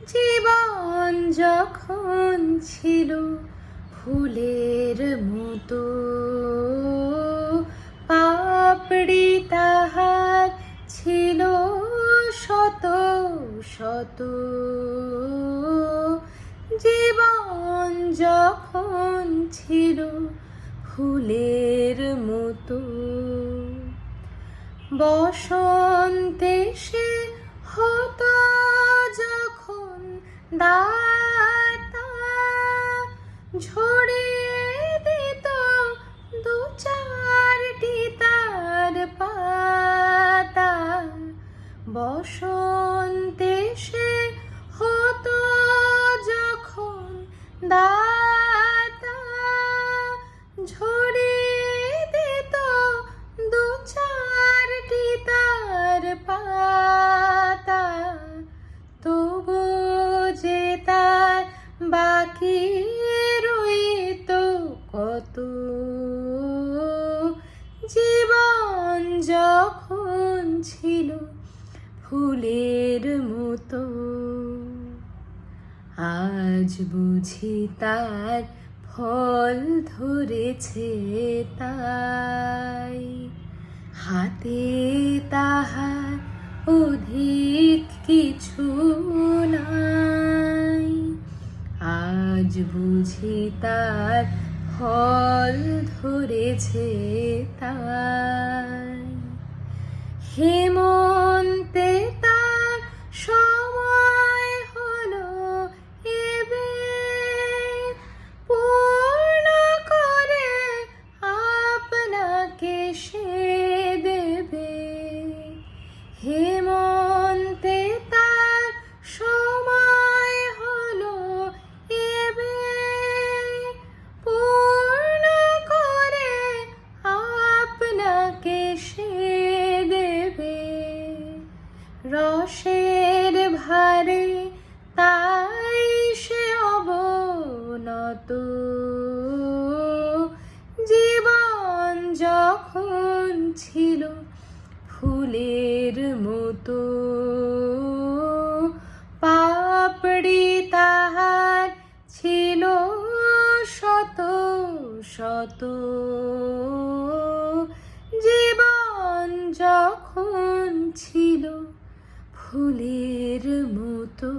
জীবন যখন ছিল ফুলের মতো, পাপড়ি তাহার ছিল শত শত। জীবন যখন ছিল ফুলের মতো, বসন্তে সে হতো যখন দাতা, ঝরিয়ে দিত দু চারটি তার পাতা। বসন্তে সে হতো যখন দাতা, ঝরিয়ে দিত দু চারটি তার পাতা। তবু যে তার বাকি রইত কত, জীবন যখন ছিল ফুলের মতো। আজ বুঝি তার ফল ধরেছে তাই, হাতে তাহার অধিক কিছু নাই। আজ বুঝি তার ফল ধরেছে তাই, হেমন্তে তার সময় হলো এবে, পূর্ণ করে আপনাকে সে দেবে। হেমন্তে তার সময় হলো এবে, পূর্ণ করে আপনাকে সে দেবে। রসের ভারে তাই সে অবনত, জীবন যখন ছিল ফুলের মতো। পাপড়ি তাহার ছিল শত শত, জীবন যখন ছিল ফুলের মতো।